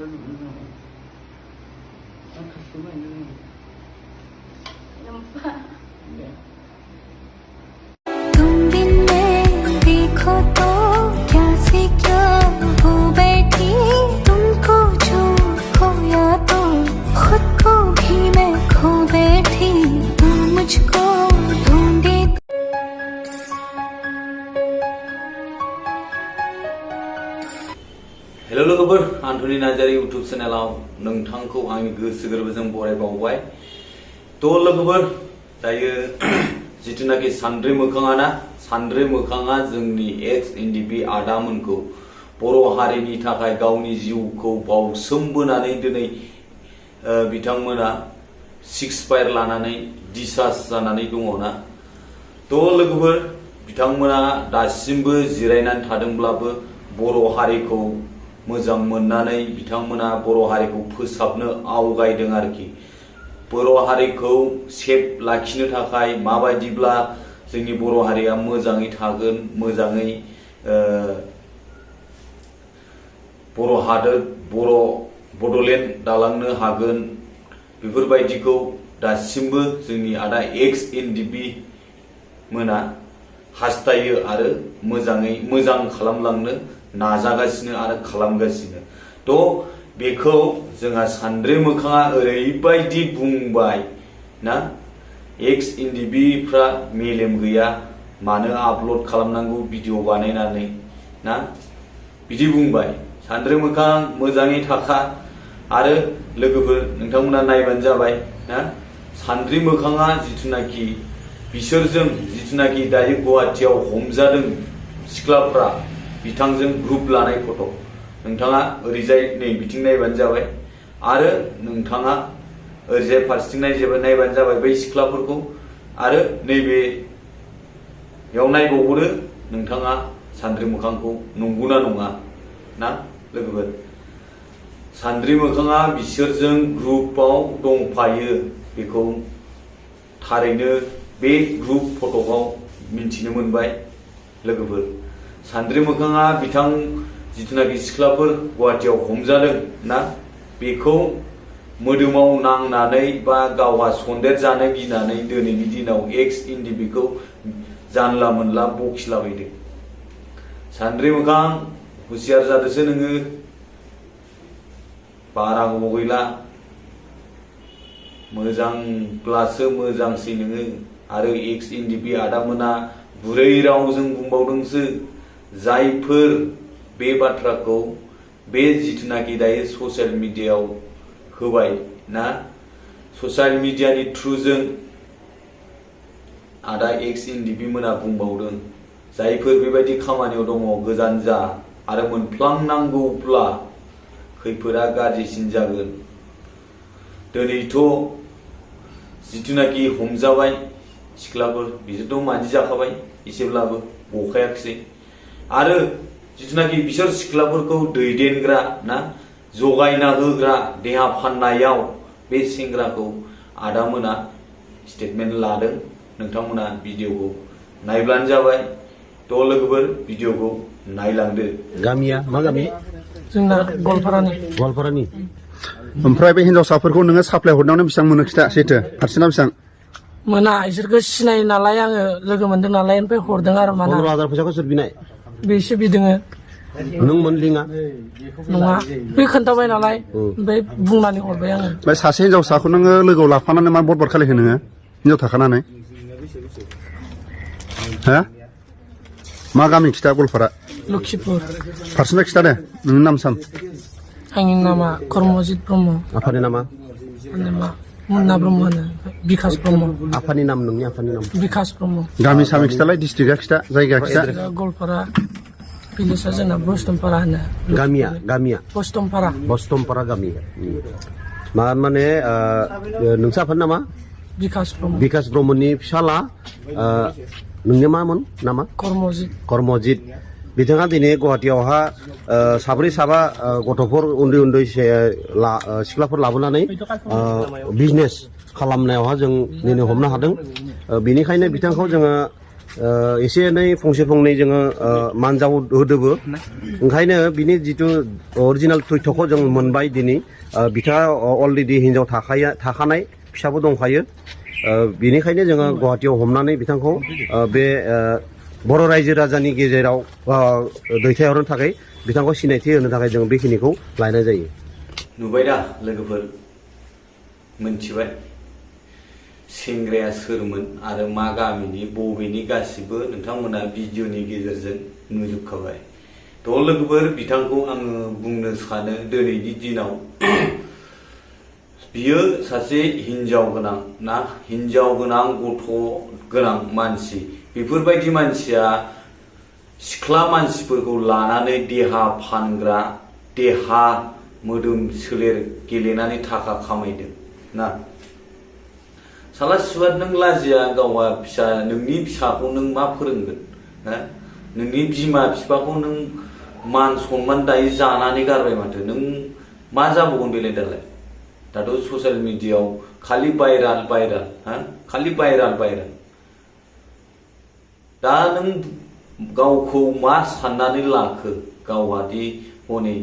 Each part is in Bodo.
तुम बिन मैं देखो तो क्या से क्या हो बैठी तुमको जो खोया तो खुद को भी मैं खो बैठी तुम मुझको ढूंढे हेलो लोगोफोर आन्थनि नार्जारि यूट्यूब चेनेलाव नोंथांखौ आंनि गोसो गोरबोजों बरायबावबाय। तो लोगोफोर दायो जिथुनाखि सान्द्रि मोखाङा ना सान्द्रि मोखाङा जोंनि एक्स एनडिपि आदामोनखौ बर' हारिनि थाखाय गावनि जिउखौ बावसोमबोनानै दिनै बिथांमोना सिक्स फायर लानानै डिसार्ज जानानै दङ ना। तो लोगोफोर बिथांमोना दासिमबो जिरायनानै थादोंब्लाबो बर' हारिखौ मोजां मोननानै बिथांमोना बर' हारिखौ फोसाबनो आवगायदों आरोखि। बर' हारिखौ सेफ लाखिनो थाखाय माबायदिब्ला जोंनि बर' हारिया मोजाङै थागोन, मोजाङै बर' हादोर बर' बड'लेण्ड दालांनो हागोन, बेफोरबायदिखौ दासिमबो जोंनि आदा एक्स एनडिपि मोना हास्थायो आरो मोजाङै मोजां खालामलांनो नाजागासिनो आरो खालामगासिनो। तो बेखौ जोंहा सान्द्रि मोखाङा ओरैबायदि बुंबाय ना, एक्स एनडिपिफ्रा मेलेम गैया, मानो आपल'ड खालामनांगौ भिडिअ बानायनानै ना, बिदि बुंबाय। सान्द्रि मोखां मोजाङै थाखा आरो लोगोफोर नोंथांमोना नायबानो जाबाय ना। सान्द्रि मोखाङा जिथुनाखि बिसोरजों जिथुनाखि दायो गुवाहाटियाव हमजादों सिख्लाफ्रा बिथांजों ग्रुप लानाय फट' नोंथाङा ओरैजाय नै बिथिं नायबानो जाबाय आरो नोंथाङा ओरैजाय फारसेथिं नायबानो जाबाय बै सिख्लाफोरखौ आरो नैबेयाव नायबावदो नोंथाङा सान्द्रि मोखांखौ नंगौना नङा ना लोगोफोर। सान्द्रि मोखाङा बिसोरजों ग्रुपआव दंफायो, बेखौ थारैनो बे ग्रुप फट'आव मिन्थिनो मोनबाय लोगोफोर। सान्द्रि मोखाङा बिथां जिथुनाखि सिख्लाफोर गुवाहाटियाव हमजादों ना, बेखौ मोदोमाव नांनानै बा गावहा सन्देर जानो गिनानै दिनैनि दिनाव एक्स एनडिपिखौ जानला मोनला बखिलाबायदों। सान्द्रि मोखां हुसियार जादोसो नोङो, बारा गोबाव गैला, मोजांब्लासो मोजांसै नोङो। आरो एक्स एनडिपि आदामोना गुरै रावजों बुंबावदोंसो, जायफोर बे बाथ्राखौ बे जिथुनाखि दायो ससियेल मिडियायाव होबाय ना, ससियेल मिडियानि थ्रुजों आदा एक्स एनडिपि मोना बुंबावदों, जायफोर बेबायदि खामानियाव दङ गोजान जा, आरो मोनफ्लांनांगौब्ला खैफोदा गाज्रिसिन जागोन। दिनैथ' जिथुनाखि हमजाबाय सिख्लाफोर बिसोरथ' मानसि जाखाबाय, एसेब्लाबो गखायाखिसै। आरो जिथुनाखि बिसोर सिख्लाफोरखौ दैदेनग्रा ना, जगायना होग्रा देहा फाननायाव बे सेंग्राखौ आदामोना स्टेटमेन्ट लादों। नोंथांमोना भिडिअखौ नायब्लानो जाबाय। तो लोगोफोर भिडिअखौ नायलांदो। गामिया मा गामि? जोंना गवालपारानि। गवालपारानि। ओमफ्राय बे हिनजावसाफोरखौ नोङो साप्लाय हरनायावनो बेसेबां मोनो खिथा सैथो हारसिंना बेसेबां? मोना, इसोरखौ सिनायो नालाय आङो, लोगो मोनदों नालाय ओमफ्राय हरदों आरो। माना 15,000 फैसाखौ सोर बिनाय? बेसो बिदोङो। नों मोनलिङा? नङा, बे खोन्थाबाय नालाय ओमफ्राय बुंनानै हरबाय आङो। ओमफ्राय सासे हिनजावसाखौ नोङो लोगोआव लाफानानै मा बरबाद खालायखो नोङो हिनजाव थाखानानै? हा मा गामि खिथा? गवालपारा लखिपुर। फारसेनिफ्राय खिथा दे नोंनि नाम साम। आंनि नामा कर्मजित ब्रह्म। आफानि नामा? मुन्ना ब्रह्म होनो, बिकास ब्रह्म। आफानि नाम, नोंनि आफानि नाम? बिकास ब्रह्म। गामि सामि खिथालाय, डिस्ट्रिक्टआ खिथा, जायगा खिथा। गवालपारा भिलेजआ जोंना बस्तमपारा होनो। गामिया बस्तमपारा। बस्तमपारा गामि। मा माने नोंसा आफानि नामा? बिकास ब्रह्म। बिकास ब्रह्मनि फिसाला नोंनि मामोन नामा? कर्मजित। बिथाङा दिनै गुवाहाटियावहा साब्रै साबा गथ'फोर उन्दै उन्दै सिख्लाफोर लाबोनानै बिजनेस खालामनायावहा जों दिनै हमनो हादों। बेनिखायनो बिथांखौ जोङो एसे एनै फंसे फंनै जोङो मानजाव होदोबो ओंखायनो बिनि जिथु अरिजिनेल तथ्यखौ जों मोनबाय दिनै बिथाङा अलरेडि हिनजाव थाखानाय फिसाबो दंखायो बेनिखायनो जोङो गुवाहाटीयाव हमनानै बिथांखौ बे बर' रायजो राजानि गेजेराव दैथायहरनो थाखाय बिथांखौ सिनायथि होनो थाखाय जों बेखिनिखौ लायनाय जायो नुबाय दा लोगोफोर मोनथिबाय सेंग्राया सोरमोन आरो मा गामिनि बबेनि गासिबो नोंथांमोना भिडिअनि गेजेरजों नुजोबखाबाय थ' लोगोफोर बिथांखौ आङो बुंनो सानो दिनैनि दिनाव बियो सासे हिनजाव गोनां ना हिनजाव गोनां गथ' गोनां मानसि बेफोरबायदि मानसिया सिख्ला मानसिफोरखौ लानानै देहा फानग्रा देहा मोदोम सोलेर गेलेनानै थाखा खामायदों ना साला सुवाद नों लाजिया गावहा फिसा नोंनि फिसाखौ नों मा फोरोंगोन नोंनि बिमा बिफाखौ नों मान सनमान दायो जानानै गारबाय माथो नों मा जाबावगोन बेलाय दाथ' ससियेल मिडियायाव खालि भाइराल खालि भाइराल दा नों गावखौ मा साननानै लाखो गावहादि हनै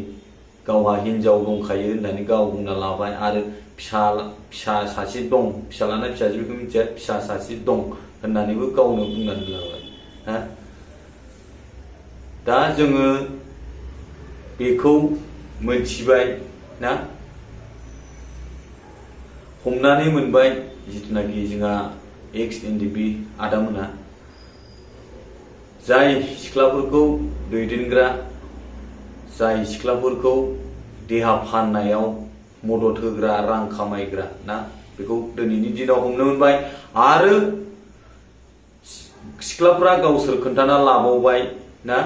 गावहा हिनजाव दंखायो होननानै गाव बुंना लाबाय आरो फिसा सासे दं फिसालाना फिसाजो बेखौ मिथिया फिसा सासे दं होननानैबो गावनो बुंनानै लाबाय दा जोङो बेखौ मोनथिबाय ना हमनानै मोनबाय जिथुनाखि जोंहा एक्स एनडिपि आदामोना जाय सिख्लाफोरखौ दैदेनग्रा जाय सिख्लाफोरखौ देहा फाननायाव मदद होग्रा रां खामायग्रा ना बेखौ दिनैनि दिनाव हमनो मोनबाय आरो सिख्लाफ्रा गावसोर खोन्थाना लाबावबाय ना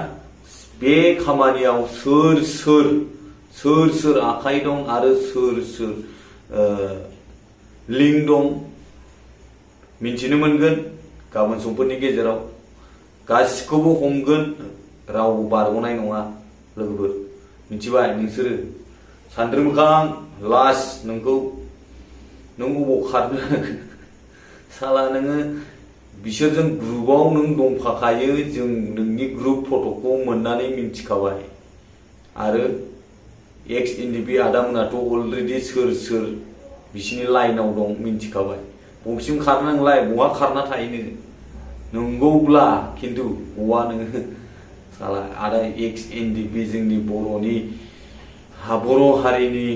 बे खामानियाव सोर आखाइ दं आरो सोर लिंक दं मिन्थिनो मोनगोन गाबोन समफोरनि गेजेराव गासिखौबो हमगोन रावबो बारग'नाय नङा लोगोफोर मिथिबाय नोंसोरो सान्द्रि मोखां लास नोंखौ नों अबाव खारनो साला नोङो बिसोरजों ग्रुपाव नों दंफाखायो जों नोंनि ग्रुप फट'खौ मोननानै मिन्थिखाबाय आरो एक्स एनडिपि आदामोनाथ' अलरेडि सोर बिसिनि लाइनाव दं मिन्थिखाबाय बबेसिम खारनो नोंलाय बहा खारना थाहैनो नंगौब्ला खिन्थु बहा नोङो साला आदा एक्स एनडिपि जोंनि बर' हारिनि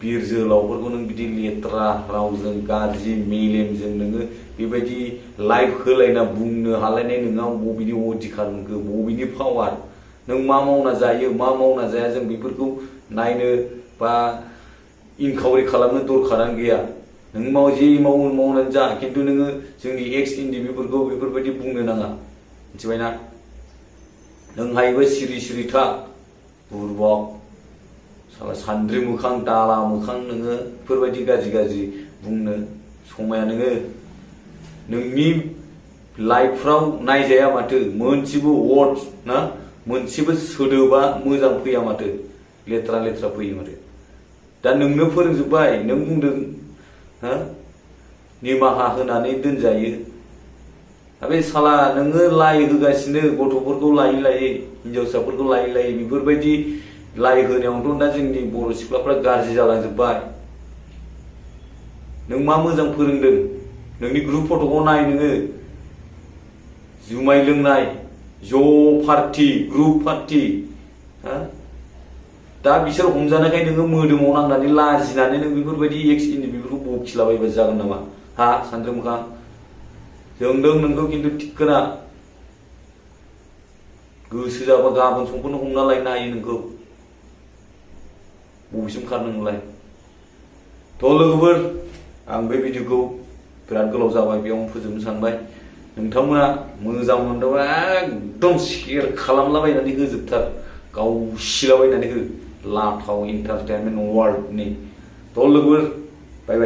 बिर जोहोलावफोरखौ नों बिदि लेथ्रा रावजों गाज्रि मेलेमजों नोङो बेबायदि लाइभ होलायना बुंनो हालायनाय नोंहा बबेनि अधिकार मोनखो बबेनि पावार नों मा मावना जायो मा मावना जाया जों बेफोरखौ नायनो बा इनकाउरि खालामनो दरखारानो गैया नों जे मावनानै जा खिन्थु नोङो जोंनि एक्स एनडिपिफोरखौ बेफोरबायदि बुंनो नाङा मिथिबायना नों हायोबा सिरि था बुरबक साला सान्द्रि मोखां दाला मोखां नोङो बेफोरबायदि गाज्रि बुंनो समाया नोंनि लाइफफ्राव नायजाया माथो मोनसेबो वर्ड ना मोनसेबो सोदोबा मोजां फैया माथो लेथ्रा फैयो माथो दा नोंनो फोरोंजोब्बाय नों बुंदों निमाहा होनानै दोनजायो बे साला नोङो लाइ होगासिनो गथ'फोरखौ लायै हिनजावसाफोरखौ लायै बेफोरबायदि लाइ होनायावथ' दा जोंनि बर' सिख्लाफ्रा गाज्रि जालांजोब्बाय नों मा मोजां फोरोंदों नोंनि ग्रुप फट'खौ नाय नोङो जुमाय लोंनाय ज' पार्टी ग्रुप पार्टी दा बिसोर हमजानायखाय नोङो मोदोमाव नांनानै लाजिनानै नों बेफोरबायदि एक्स एनडिपिफोरखौ बखिलाबायबा जागोन नामा सान्द्रि मोखां जोंदों नोंखौ खिन्थु थिखोना गोसो जाबा गाबोन समफोरनो हमना लायनो हायो नोंखौ बबेसिम खारनो नोंलाय थ' लोगोफोर आं बे भिडिअखौ बिराद गोलाव जाबाय बेयावनो फोजोबनो सानबाय नोंथांमोना मोजां मोनदोंबा एकदम शेयार खालामलाबायनानै होजोबथार गावसिलाबायनानै हो लाथाव एन्टारटेनमेन्ट वर्ल्डनि थ' लोगोफोर बाय